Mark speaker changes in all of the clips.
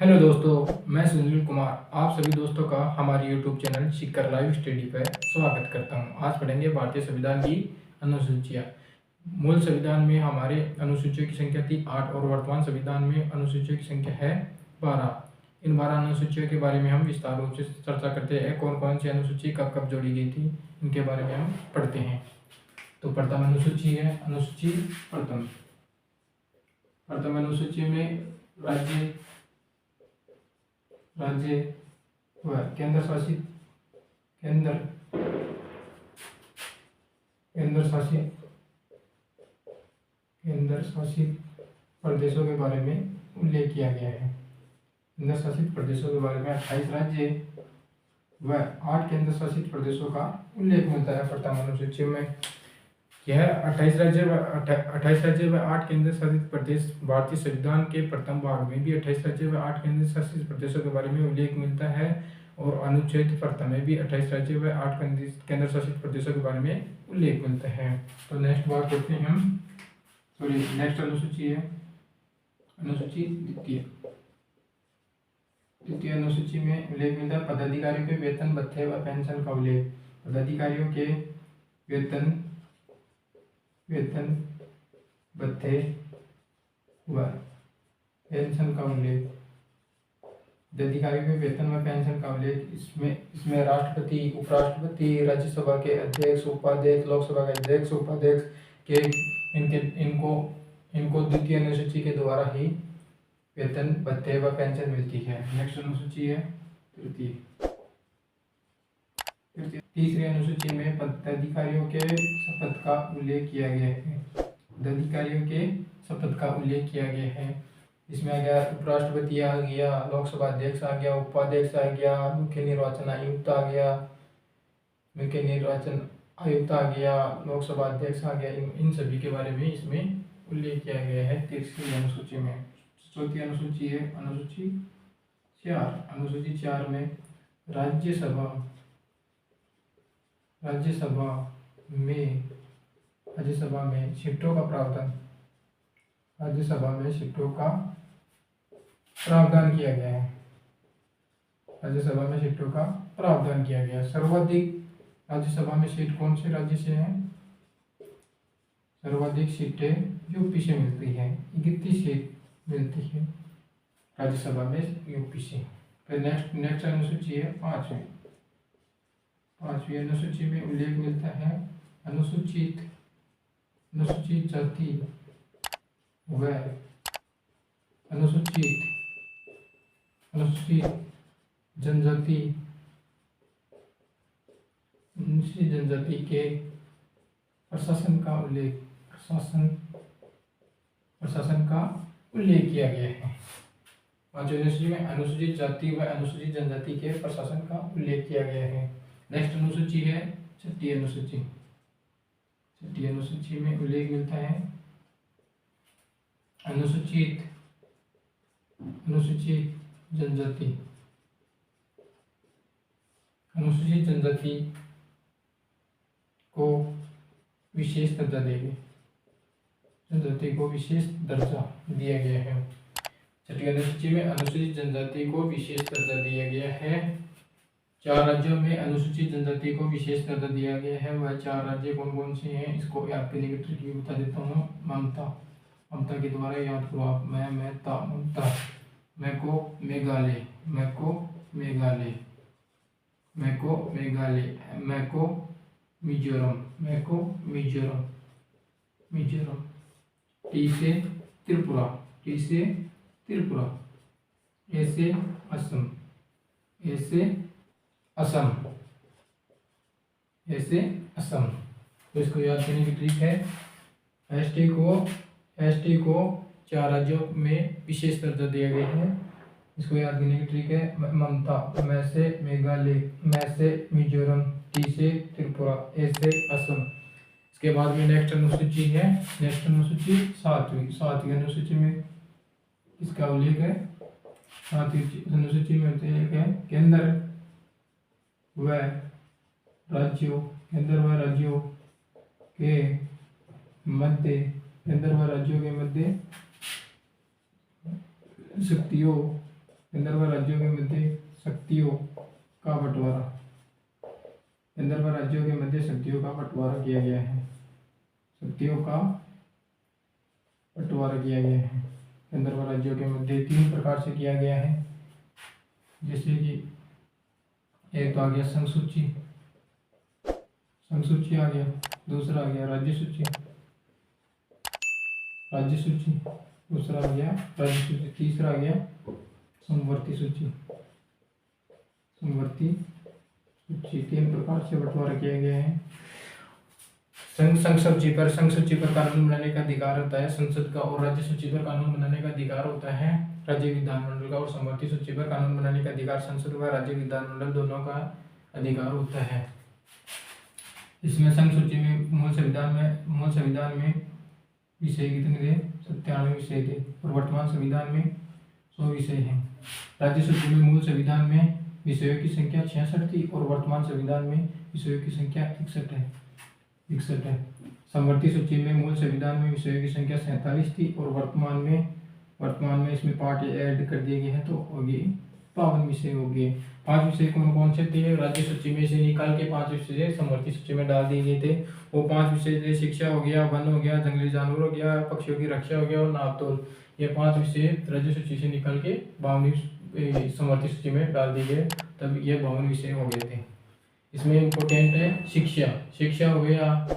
Speaker 1: Hello दोस्तों, मैं सुनील कुमार आप सभी दोस्तों का हमारे यूट्यूब चैनल शिकर लाइव स्टडी पर स्वागत करता हूं। आज पढ़ेंगे भारतीय संविधान की अनुसूचियाँ। मूल संविधान में हमारे अनुसूचियों की संख्या थी 8 और वर्तमान संविधान में अनुसूचियों की संख्या है 12। इन 12 अनुसूचियों के बारे में हम विस्तार रूप से चर्चा करते हैं। कौन कौन सी अनुसूची कब कब जोड़ी गई थी, इनके बारे में हम पढ़ते हैं। तो प्रथम अनुसूची है अनुसूची प्रथम। प्रथम अनुसूची में राज्य राज्य व केंद्र शासित केंद्र केंद्र शासित केंद्र शासित प्रदेशों के बारे में उल्लेख किया गया है। केंद्र शासित प्रदेशों के बारे में 28 राज्य व 8 केंद्र शासित प्रदेशों का उल्लेख मिलता है प्रथम अनुसूची में। यह 28 राज्य व 8 केंद्र शासित प्रदेश भारतीय संविधान के प्रथम भाग में भी 28 राज्य व 8 केंद्र शासित प्रदेशों के बारे में उल्लेख मिलता है और अनुच्छेद प्रथम में भी 28 राज्य व 8 केंद्र शासित प्रदेशों के बारे में उल्लेख मिलता है। तो नेक्स्ट बात करते हैं हम, नेक्स्ट अनुसूची है अनुसूची द्वितीय। द्वितीय अनुसूची में उल्लेख मिलता है पदाधिकारियों के वेतन भत्ते व पेंशन का उल्लेख। पदाधिकारियों के वेतन भत्ते व पेंशन का उल्लेख। पदाधिकारियों के वेतन व पेंशन का उल्लेख इसमें राष्ट्रपति, उपराष्ट्रपति, राज्यसभा के अध्यक्ष, उपाध्यक्ष, लोकसभा के अध्यक्ष, उपाध्यक्ष के इनको द्वितीय अनुसूची के द्वारा ही वेतन भत्ते व पेंशन मिलती है। नेक्स्ट अनुसूची है तृतीय। तीसरी अनुसूची में पदाधिकारियों के शपथ का उल्लेख किया गया है। पदाधिकारियों के शपथ का उल्लेख किया गया है। इसमें आ गया उपराष्ट्रपति आ गया, लोकसभा अध्यक्ष आ गया, उपाध्यक्ष आ गया, मुख्य निर्वाचन आयुक्त आ गया, लोकसभा अध्यक्ष आ गया। इन सभी के बारे में इसमें उल्लेख किया गया है तीसरी अनुसूची में। चौथी अनुसूची है अनुसूची 4। अनुसूची 4 में राज्यसभा में सीटों का प्रावधान किया गया है। राज्यसभा में सीटों का प्रावधान किया गया है। सर्वाधिक राज्यसभा में सीट कौन से राज्य से है? सर्वाधिक सीटें यूपी से मिलती है, 31 सीट मिलती है राज्यसभा में यूपी से। फिर नेक्स्ट अनुसूची है पांचवी अनुसूची में उल्लेख मिलता है अनुसूचित जाति व अनुसूचित जनजाति के प्रशासन का उल्लेख किया गया है। पांचवी अनुसूची में अनुसूचित जाति व अनुसूचित जनजाति के प्रशासन का उल्लेख किया गया है। नेक्स्ट अनुसूची है छठी अनुसूची। छठी अनुसूची में उल्लेख मिलता है अनुसूचित जनजाति को विशेष दर्जा दिया गया है। छठी अनुसूची में अनुसूचित जनजाति को विशेष दर्जा दिया गया है। 4 राज्यों में अनुसूचित जनजाति को विशेष दर्जा दिया गया है। वह 4 राज्य कौन कौन से हैं, इसको आपके लिए ट्रिक भी बता देता हूँ। ममता के द्वारा याद करो आप। ममता, मैको मेघालय, मिजोरम। टी से त्रिपुरा, ए से असम। तो इसको याद करने की ट्रिक है, एसटी को 4 राज्यों में विशेष दर्जा दिया गया है। इसको याद करने की ट्रिक है ममता, मैं से मेघालय, मैं से मिजोरम, टी से त्रिपुरा, ए से असम। इसके बाद में नेक्स्ट अनुसूची है सातवीं अनुसूची में इसका उल्लेख है। सातवीं अनुसूची में उल्लेख है केंद्र व राज्यों के मध्य शक्तियों केंद्र व राज्यों के मध्य शक्तियों का बंटवारा, केंद्र व राज्यों के मध्य शक्तियों का बंटवारा किया गया है, शक्तियों का बंटवारा किया गया है केंद्र व राज्यों के मध्य 3 प्रकार से किया गया है। जैसे कि एक तो आ गया संघ सूची आ गया, दूसरा आ गया राज्य सूची, दूसरा आ गया राज्य सूची, तीसरा आ गया समवर्ती सूची। 3 प्रकार से बंटवारा किया गया है। संघ सूची पर कानून बनाने का अधिकार होता है संसद का, और राज्य सूची पर कानून बनाने का अधिकार होता है राज्य विधानमंडल का, और समवर्ती सूची पर कानून बनाने का अधिकार संसद व राज्य विधानमंडल दोनों का अधिकार होता है। इसमें संघ सूची में मूल संविधान में विषय कितने थे? 97 विषय थे, और वर्तमान संविधान में 100 विषय हैं। राज्य सूची में मूल संविधान में विषयों की संख्या 66 थी, और वर्तमान संविधान में विषयों की संख्या 61 है। समवर्ती सूची में मूल संविधान में विषयों की संख्या 47 थी, और वर्तमान में इसमें पार्ट ऐड कर दिए गए हैं, तो होगी 52 विषय हो गए। 5 विषय कौन कौन से थे? राज्य सूची में से निकाल के 5 विषय समवर्ती सूची में डाल दिए गए थे। वो 5 विषय थे शिक्षा हो गया, वन हो गया, जंगली जानवर हो गया, पक्षियों की रक्षा हो गया, और नापतोल। ये 5 विषय राज्य सूची से निकाल के 52 समवर्ती सूची में डाल दिए गए, तब ये 52 विषय हो गए थे। इसमें इम्पोर्टेंट है शिक्षा हो गया,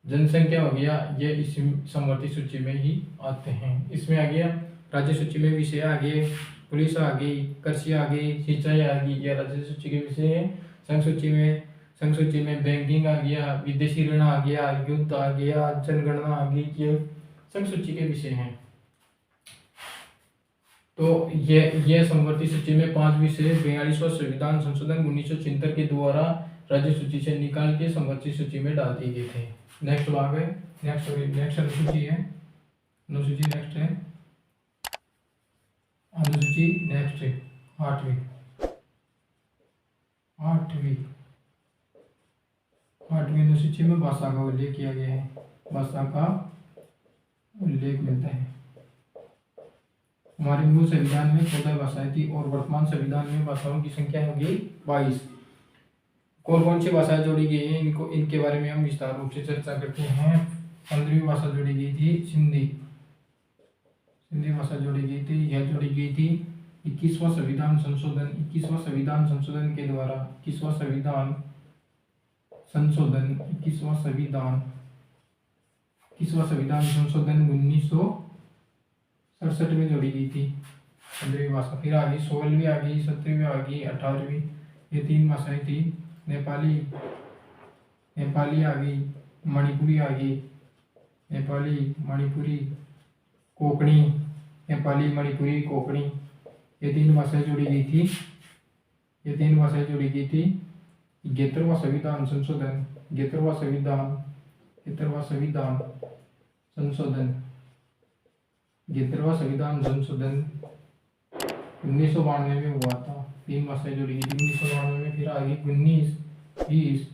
Speaker 1: जनसंख्या हो गया, ये इस समवर्ती सूची में ही आते हैं। इसमें आ गया राज्य सूची में विषय आ गए, पुलिस आ गई, कृषि आ गई, सिंचाई आ गई, ये राज्य सूची के विषय हैं। संघ सूची में बैंकिंग आ गया, विदेशी ऋण आ गया, युद्ध आ गया, जनगणना आ गई, ये संघ सूची के विषय हैं। तो ये समवर्ती सूची में 5 विषय 42वां संविधान संशोधन 1976 के द्वारा राज्य सूची से निकाल के समवर्ती सूची में डाल दिए गए थे। नेक्स्ट भाग है, नेक्स्ट अनुसूची है, नेक्स्ट है अनुसूची, नेक्स्ट है 8वीं अनुसूची में भाषा का उल्लेख किया गया है, भाषा का उल्लेख मिलता है। हमारे मूल संविधान में 14 भाषाएं थी, और वर्तमान संविधान में भाषाओं की संख्या होगी 22। कौन कौन सी भाषाएं जोड़ी गई हैं, इनके बारे में हम विस्तार रूप से चर्चा करते हैं। 15वीं भाषा जोड़ी गई थी सिंधी भाषा जोड़ी गई थी। यह जोड़ी गई थी 21वां संविधान संशोधन के द्वारा। 21वां संविधान संशोधन 1967 में जोड़ी गई थी 15वीं भाषा। फिर आ गई 16वीं आ गई, 17वीं आ गई, 18वीं, ये 3 भाषाएं थी। नेपाली आ गई, मणिपुरी आ गई, कोंकणी, ये 3 भाषाएं जोड़ी गई थी। 71वां संविधान संशोधन 1992 में हुआ था। 3 भाषाएं जोड़ी गई थी 1992 में। फिर आगे 19, 20,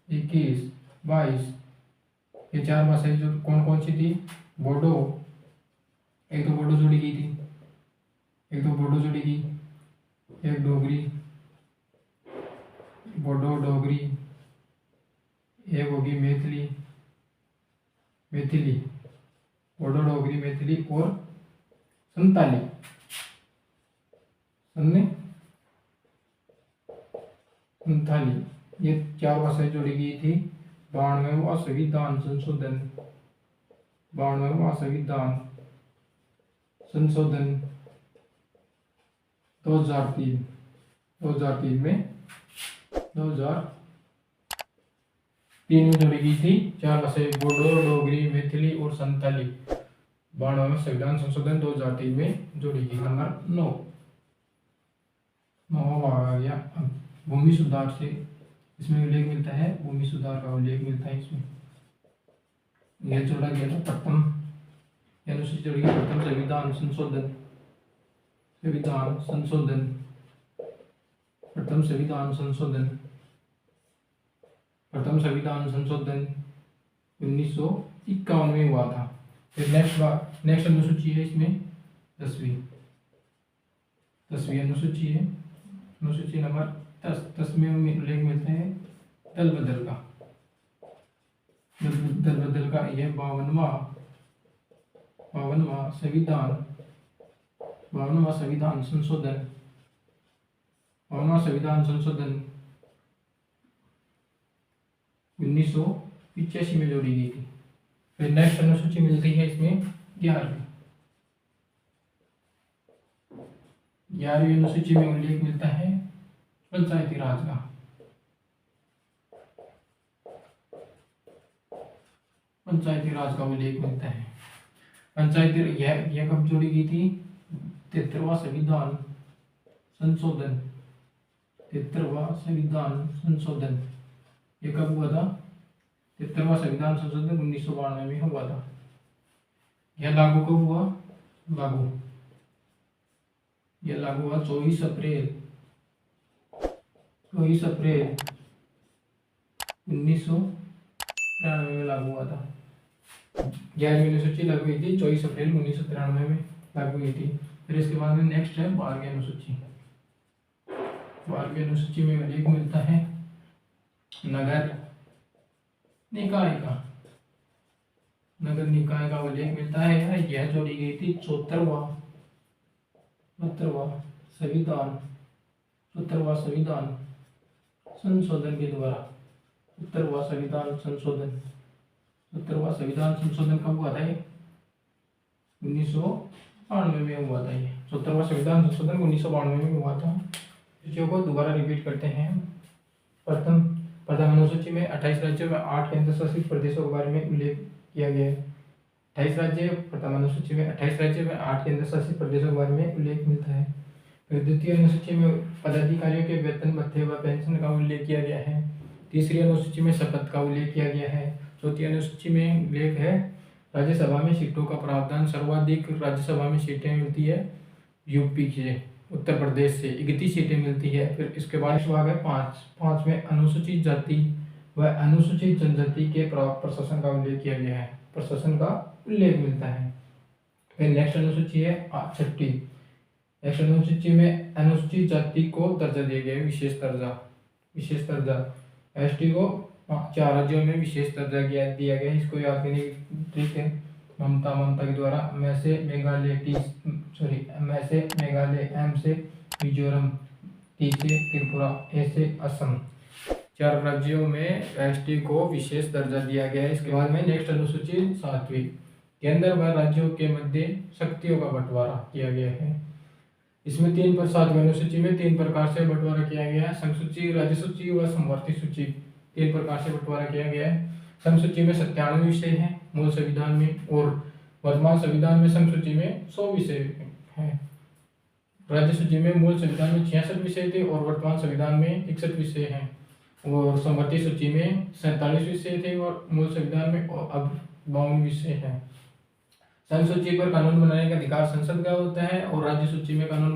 Speaker 1: 21, 22, ये 4 भाषाएं जो कौन कौन सी थी? बोडो, एक तो बोडो जोड़ी गई थी, एक डोगरी, डोगरी, एक होगी मैथिली, बोडो, डोगरी, मैथिली और संताली। ये 4 भाषाएं जोड़ी गई थी। 92वां संविधान संशोधन 2003 में जोड़ी गई थी। 4 भाषाएं बोडो, डोगरी, मैथिली और संताली 92वें संविधान संशोधन 2003 में जोड़ी गई। नंबर 9 आ गया भूमि सुधार से। इसमें उल्लेख मिलता है, भूमि सुधार का उल्लेख मिलता है इसमें। यह जोड़ा गया था प्रथम संविधान संशोधन 1951 में हुआ था। फिर नेक्स्ट अनुसूची है इसमें 10वीं 10वीं अनुसूची है, अनुसूची नंबर 10। 10 में उल्लेख मिलता है दल बदल का। दल बदल का यह 52वां संविधान संशोधन 1985 में जोड़ी गई थी। फिर नेक्स्ट अनुसूची मिलती है इसमें 11वीं अनुसूची में उल्लेख मिलता है पंचायती राज का। पंचायती राज का उल्लेख मिलता है। पंचायती यह कब जोड़ी गई थी? 73वां संविधान संशोधन। 73वां संविधान संशोधन ये कब हुआ था? 73वां संविधान संशोधन 1992 में हुआ था। यह लागू कब हुआ? यह लागू हुआ 24 अप्रैल 1993 में लागू हुआ था। 11वीं अनुसूची लागू हुई थी 24 अप्रैल 1993 में लागू हुई थी। फिर इसके बाद में नेक्स्ट है 12वीं अनुसूची। 12वीं अनुसूची में उल्लेख मिलता है नगर निकाय का उल्लेख मिलता है। यह जोड़ी गई थी 74वां संविधान संशोधन के द्वारा। 74वां संविधान संशोधन कब हुआ था? 1992 में हुआ था। ये 74वां संविधान संशोधन 1992 में हुआ था। सूचियों को दोबारा रिपीट करते हैं। प्रथम अनुसूची में 28 राज्यों में 8 केंद्र शासित प्रदेशों के बारे में उल्लेख किया गया है। 28 राज्य प्रथम अनुसूची में 28 राज्यों में 8 केंद्र शासित प्रदेशों के बारे में उल्लेख मिलता है। फिर द्वितीय अनुसूची में पदाधिकारियों के वेतन भत्ते व पेंशन का उल्लेख किया गया है। तीसरी अनुसूची में शपथ का उल्लेख किया गया है। चौथी अनुसूची में उल्लेख है राज्यसभा में सीटों का प्रावधान। सर्वाधिक राज्यसभा में सीटें मिलती है यूपी से, उत्तर प्रदेश से 31 सीटें मिलती है। फिर इसके बाद भाग है 5 में अनुसूचित जाति व अनुसूचित जनजाति के प्रशासन का उल्लेख किया गया है। प्रशासन का उल्लेख मिलता है। फिर नेक्स्ट अनुसूची है 6ठी। नेक्स्ट अनुसूची में अनुसूचित जाति को दर्जा दिया गया है, विशेष दर्जा। एसटी को 4 राज्यों में विशेष दर्जा दिया गया है। इसको याद करने की ट्रिक है ममता के द्वारा। म से मेघालय, एम से मिजोरम, टी से त्रिपुरा, ए से असम। 4 राज्यों में एसटी को विशेष दर्जा दिया गया है। इसके बाद में नेक्स्ट अनुसूची 7वीं। केंद्र व राज्यों के मध्य शक्तियों का बंटवारा किया गया है। इसमें 7वीं अनुसूची में 3 प्रकार से बंटवारा किया गया है। संसूची, राज्य सूची व समवर्ती सूची 3 प्रकार से बंटवारा किया गया है। संसूची में 97 विषय हैं मूल संविधान में, और वर्तमान संविधान में संसूची में 100 विषय हैं। राज्य सूची में मूल संविधान में 66 विषय थे और वर्तमान संविधान में 61 विषय हैं। और समवर्ती सूची में 47 विषय थे और मूल संविधान में अब 52 विषय हैं। संसूची पर कानून बनाने का अधिकार संसद का होता है और राज्य सूची में कानून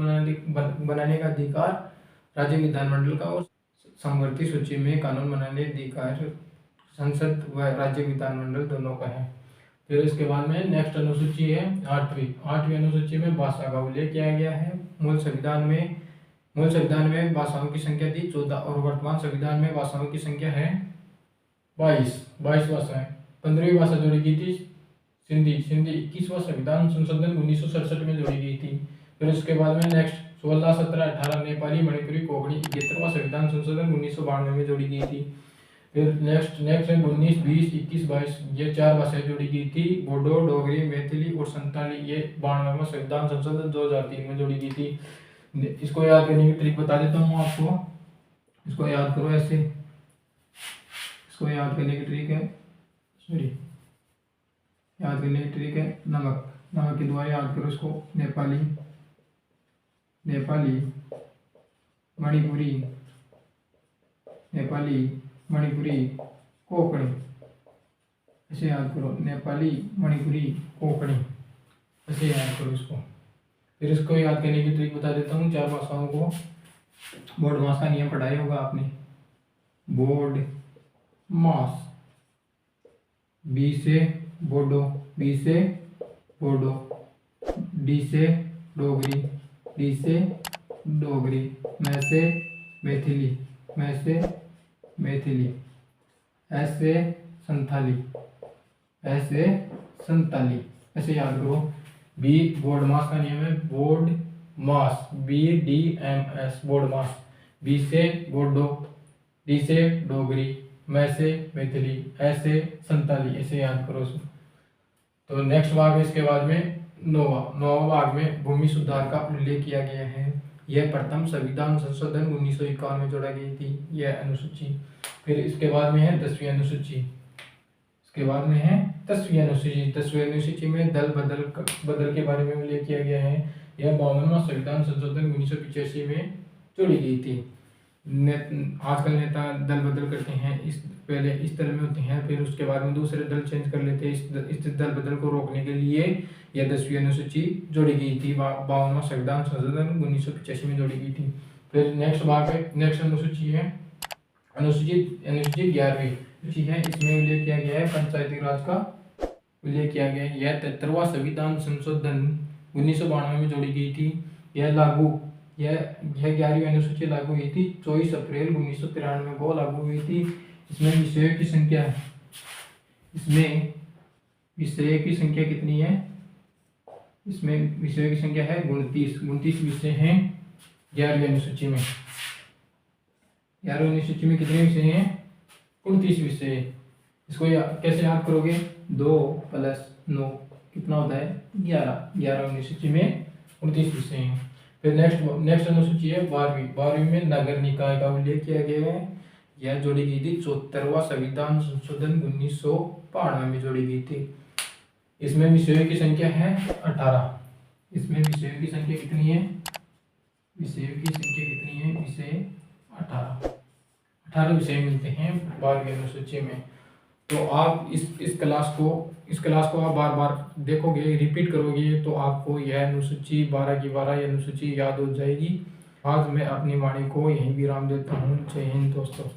Speaker 1: बनाने का अधिकार राज्य विधानमंडल का, और समवर्ती सूची में कानून बनाने का अधिकार संसद व राज्य विधानमंडल दोनों का है। फिर इसके बाद में नेक्स्ट अनुसूची है 8वीं अनुसूची में भाषा का उल्लेख किया गया है। मूल संविधान में भाषाओं की संख्या थी 14 और वर्तमान संविधान में भाषाओं की संख्या है 22 भाषाएं। 15वीं भाषा जोड़ी गई थी सिंधी 21वां संविधान संशोधन 1967 में जोड़ी गई थी। फिर उसके बाद में नेक्स्ट 16, 17, 18 नेपाली, मणिपुरी, कोंकणी 71वां संविधान संशोधन 1992 में जोड़ी गई थी। फिर नेक्स्ट है 19, 20, 21, 22 ये 4 भाषाएं जोड़ी गई थी। बोडो, डोगरी, मैथिली और संताली ये 92वां संविधान संशोधन 2003 में जोड़ी गई थी। इसको याद करने की ट्रिक बता देता हूँ आपको। इसको याद करो ऐसे। इसको याद करने की ट्रिक है नमक के द्वारा याद करो इसको। नेपाली, मणिपुरी, कोंकणी ऐसे याद करो। नेपाली, मणिपुरी, कोंकणी ऐसे याद करो इसको। फिर इसको याद करने की ट्रिक बता देता हूँ। 4 भाषाओं को बोर्ड मास का नियम पढ़ाया होगा आपने। बोर्ड मास, बी से बोडो, डी से डोगरी, डी से डोगरी, मैं से मैथिली, मैं से मैथिली, ऐसे संथाली, ऐसे संताली, ऐसे याद करो। बी बोर्ड मास का नियम है, बोर्ड मास, BDMS बोर्ड मास। बी से बोडो, डी से डोगरी, मैं से मैथिली, ऐसे संताली, ऐसे याद करो। तो नेक्स्ट भाग है इसके बाद में नौवा भाग में भूमि सुधार का उल्लेख किया गया है। यह प्रथम संविधान संशोधन 1951 में जोड़ा गई थी यह अनुसूची। फिर इसके बाद में है 10वीं अनुसूची। इसके बाद में है 10वीं अनुसूची। 10वीं अनुसूची में दल बदल के बारे में उल्लेख किया गया है। यह 52वां संविधान संशोधन 1985 में जोड़ी गई थी। आजकल नेता दल बदल करते हैं, इस पहले इस दल में होते हैं, फिर उसके बाद में दूसरे दल चेंज कर लेते हैं। इस दल बदल को रोकने के लिए यह 10वीं अनुसूची जोड़ी गई थी। 52वां संविधान संशोधन 1985 में जोड़ी गई थी। फिर नेक्स्ट भाग है, नेक्स्ट अनुसूची है अनुसूची 11वीं सूची है। इसमें उल्लेख किया गया है पंचायती राज का उल्लेख किया गया है। यह 73वां संविधान संशोधन 1992 में जोड़ी गई थी। यह 11वीं अनुसूची लागू हुई थी 24 अप्रैल 1993 को लागू हुई थी। इसमें विषयों की संख्या कितनी है? इसमें विषयों की संख्या है 29 विषय हैं 11वीं अनुसूची में। 11वीं अनुसूची में कितने विषय हैं? 29 विषय। इसको कैसे याद करोगे? 2 + 9 कितना होता है? 11। 11वीं अनुसूची में 29 विषय हैं। फिर नेक्स्ट अनुसूची है 12वीं में नगर निकाय का उल्लेख किया गया है। यह जोड़ी गई थी 74वां संविधान संशोधन 1992 में जोड़ी गई थी। इसमें विषयों की संख्या है 18। इसमें विषयों की संख्या कितनी है? विषय 18 विषय मिलते हैं 12वीं अनुसूची में। तो आप इस क्लास को आप बार बार देखोगे, रिपीट करोगे तो आपको यह अनुसूची 12 की 12 अनुसूची याद हो जाएगी। आज मैं अपनी वाणी को यहीं विराम देता हूँ। जय हिंद दोस्तों।